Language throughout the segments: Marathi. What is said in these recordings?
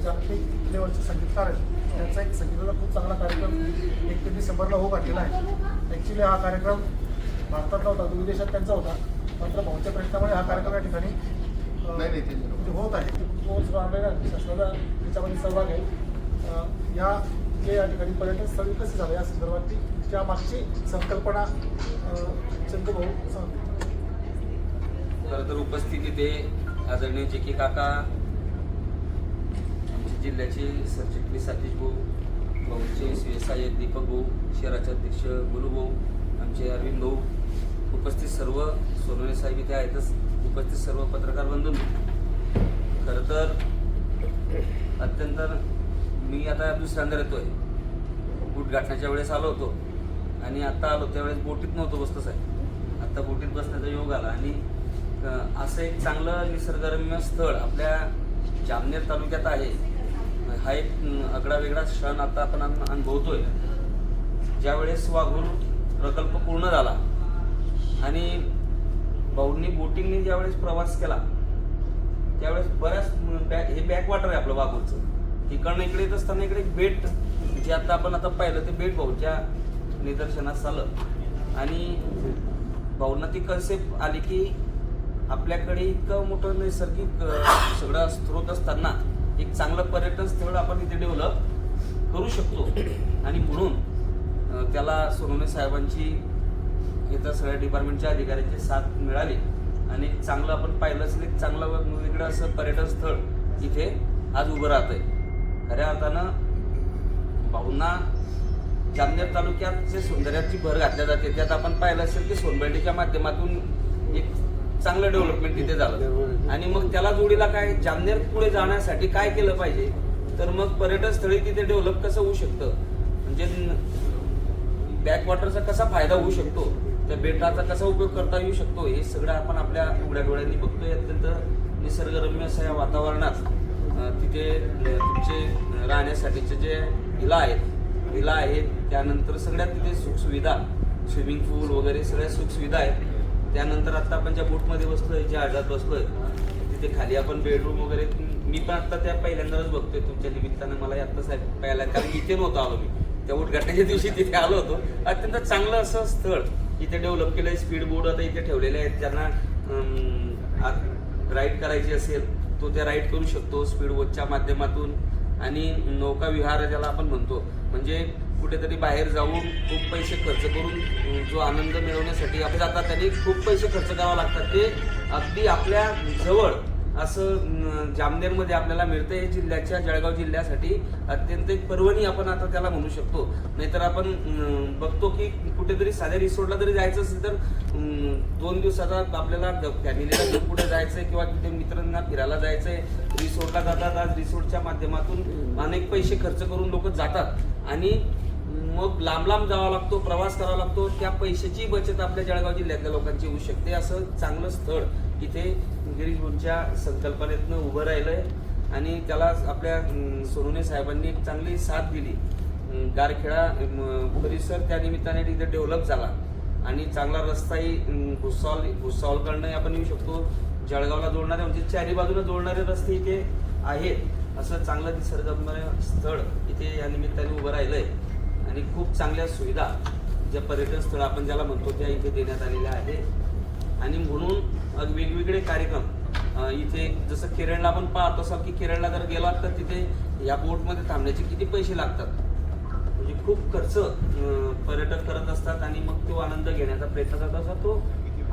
जागतिक लेवलचे संगीतकार आहेत, त्यांचा एक संगीताचा खूप चांगला कार्यक्रम 1 ते डिसेंबरला होऊ घातलेला आहे. ॲक्च्युली हा कार्यक्रम भारतात नव्हता, विदेशात त्यांचा होता, मात्र भाऊच्या प्रयत्नामुळे हा कार्यक्रम या ठिकाणी होत आहे. शासनाचा त्याच्यामध्ये सहभाग आहे. या ठिकाणी पर्यटन स्थळ विकसित झालं या संदर्भातली त्या मागची संकल्पना चंदूभाऊ सांगतो. खरं तर उपस्थितीत आदरणीय जे के काका, आमच्या जिल्ह्याचे सरचिटणीस सतीश भाऊ, भाऊचे CSI दीपक भाऊ, शहराचे अध्यक्ष गुलू भाऊ, आमचे अरविंद भाऊ, उपस्थित सर्व सोनवणे साहेब इथे आहेतच, उपस्थित सर्व पत्रकार बंधूंनी. खरं तर अत्यंत मी आता दुसऱ्यांदा येतोय. बूट गाठण्याच्या वेळेस आलो होतो आणि आता आलो त्यावेळेस बोटीत नव्हतो बसतो साहेब. आता बोटीत बसण्याचा योग आला आणि असं एक चांगलं निसर्गरम्य स्थळ आपल्या जामनेर तालुक्यात आहे. हा एक आगळा वेगळा क्षण आता आपण अनुभवतोय. ज्यावेळेस वाघूर प्रकल्प पूर्ण झाला आणि भाऊंनी बोटिंगने ज्यावेळेस प्रवास केला त्यावेळेस बऱ्याच हे बॅकवॉटर आहे आपलं वाघूरचं. तिकडनं इकडे येत असताना इकडे बेट जे आपण आता पाहिलं ते बेट भाऊच्या निदर्शनास आलं आणि भाऊंना ती कन्सेप्ट आली की आपल्याकडे इतकं मोठं नैसर्गिक सगळं स्रोत असताना एक चांगलं पर्यटन स्थळ आपण इथे डेव्हलप करू शकतो. आणि म्हणून त्याला सोनवणे साहेबांची इथं सगळ्या डिपार्टमेंटच्या अधिकाऱ्यांची साथ मिळाली आणि चांगलं आपण पाहिलं असेल एक चांगलं वेगळं असं पर्यटन स्थळ इथे आज उभं राहत आहे. खऱ्या अर्थानं भाऊंना जामनेर तालुक्यात जे सौंदर्याची भर घातल्या जाते त्यात आपण पाहिलं असेल की सोनबर्डीच्या माध्यमातून एक चांगलं डेव्हलपमेंट तिथे झालं आणि मग त्याला जोडीला काय जामनेर पुढे जाण्यासाठी काय केलं पाहिजे तर मग पर्यटन स्थळी तिथे डेव्हलप कसं होऊ शकतं, म्हणजे बॅकवॉटरचा कसा फायदा होऊ शकतो, त्या बेटाचा कसा उपयोग करता येऊ शकतो, हे सगळं आपण आपल्या उघड्या डोळ्यांनी बघतोय. अत्यंत निसर्गरम्य अशा या वातावरणात तिथे तुमचे राहण्यासाठीचे जे विला आहेत त्यानंतर सगळ्यात तिथे सुखसुविधा, स्विमिंग पूल वगैरे सगळ्या सुखसुविधा आहेत. त्यानंतर आता आपण ज्या बोटमध्ये बसलोय, ज्या अर्जात बसलोय तिथे खाली आपण बेडरूम वगैरे, मी पण आता त्या पहिल्यांदाच बघतोय तुमच्या निमित्तानं. मला आत्ता साहेब पाहायला, कारण इथे नव्हतं आलो मी, त्या उद्घाटनाच्या दिवशी तिथे आलो होतो. अत्यंत चांगलं असं स्थळ इथे डेव्हलप केलंय. स्पीड बोर्ड आता इथे ठेवलेले आहेत, ज्यांना राईड करायची असेल तो त्या राईड करू शकतो स्पीड बोटच्या माध्यमातून. आणि नौका विहार ज्याला आपण म्हणतो, म्हणजे कुठेतरी बाहेर जाऊन खूप पैसे खर्च करून जो आनंद मिळवण्यासाठी आपण जातात त्यांनी खूप पैसे खर्च करावे लागतात, ते अगदी आपल्या जवळ असं जामनेरमध्ये आपल्याला मिळतं. हे जिल्ह्याच्या जळगाव जिल्ह्यासाठी अत्यंत एक पर्वणी आपण आता त्याला म्हणू शकतो. नाहीतर आपण बघतो की कुठेतरी साध्या रिसोर्टला जरी जायचं असेल तर 2 दिवसाचा आपल्याला फॅमिलीला घेऊन कुठे जायचंय किंवा तिथे मित्रांना फिरायला जायचंय, रिसोर्टला जातात. आज रिसोर्टच्या माध्यमातून अनेक पैसे खर्च करून लोक जातात आणि मग लांब जावा लागतो, प्रवास करावा लागतो. त्या पैशाची बचत आपल्या जळगाव जिल्ह्यातल्या लोकांची होऊ शकते. असं चांगलं स्थळ इथे गिरीश भाऊंच्या संकल्पनेतनं उभं राहिलंय आणि त्याला आपल्या सोनवणे साहेबांनी एक चांगली साथ दिली. गारखेडा परिसर त्या निमित्ताने तिथे डेव्हलप झाला आणि चांगला रस्ताही भुसावळकडनं आपण येऊ शकतो. जळगावला जोडणारे म्हणजे चारी बाजूला जोडणारे रस्ते इथे आहेत. असं चांगलं निसर्गरम्य स्थळ इथे या निमित्ताने उभं राहिलंय आणि खूप चांगल्या सुविधा ज्या पर्यटन स्थळ आपण ज्याला म्हणतो त्या इथे देण्यात आलेल्या आहेत. आणि म्हणून वेगवेगळे कार्यक्रम इथे, जसं केरळला आपण पाहत असाल की केरळला जर गेलात तर तिथे या बोटमध्ये थांबण्याचे किती पैसे लागतात, म्हणजे खूप खर्च पर्यटक करत असतात आणि मग तो आनंद घेण्याचा प्रयत्न करत असतात. तो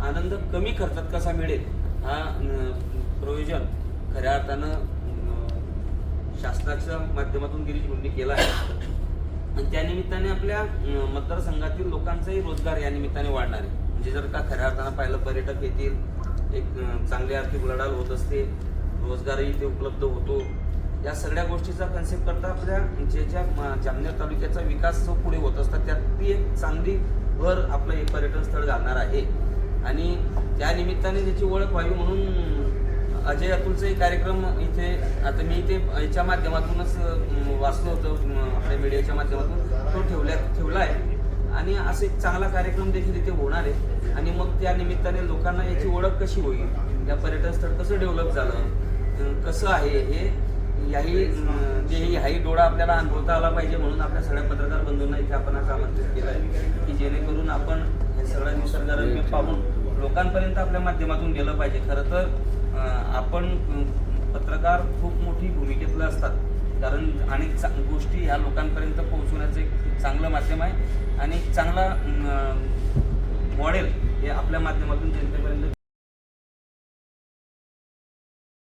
आनंद कमी खर्चात कसा मिळेल हा प्रयोजन खऱ्या अर्थानं शासनाच्या माध्यमातून गिरीश भाऊंनी केला आहे. आणि त्या निमित्ताने आपल्या मतदारसंघातील लोकांचाही रोजगार या निमित्ताने वाढणार आहे. म्हणजे जर का खऱ्या अर्थानं पाहिलं पर्यटक येतील, एक चांगली आर्थिक उलाढाल होत असते, रोजगारही इथे उपलब्ध होतो. या सगळ्या गोष्टीचा कन्सेप्ट करता आपल्या ज्या जामनेर तालुक्याचा विकास जो पुढे होत असतात त्यात ती एक चांगली भर आपलं एक पर्यटन स्थळ घालणार आहे. आणि त्या निमित्ताने त्याची ओळख व्हावी म्हणून अजय अतुलचाही कार्यक्रम इथे, आता मी इथे याच्या माध्यमातूनच वाचलो होतो, आपल्या मीडियाच्या माध्यमातून तो ठेवला आहे. आणि असं एक चांगला कार्यक्रम देखील इथे होणार आहे. आणि मग त्या निमित्ताने लोकांना याची ओळख कशी होईल, या पर्यटन स्थळ कसं डेव्हलप झालं, कसं आहे हे हाही डोळा आपल्याला अनुभवता आला पाहिजे, म्हणून आपल्या सगळ्या पत्रकार बंधूंना इथे आपण आज आमंत्रित केलं आहे की जेणेकरून आपण हे सगळं निसर्गरम्य पाहून लोकांपर्यंत आपल्या माध्यमातून गेलं पाहिजे. खरं तर आपण पत्रकार खूप मोठी भूमिकेतलं असतात, कारण अनेक गोष्टी ह्या लोकांपर्यंत पोहोचवण्याचं एक चांगलं माध्यम आहे आणि एक चांगला मॉडेल हे आपल्या माध्यमातून जनतेपर्यंत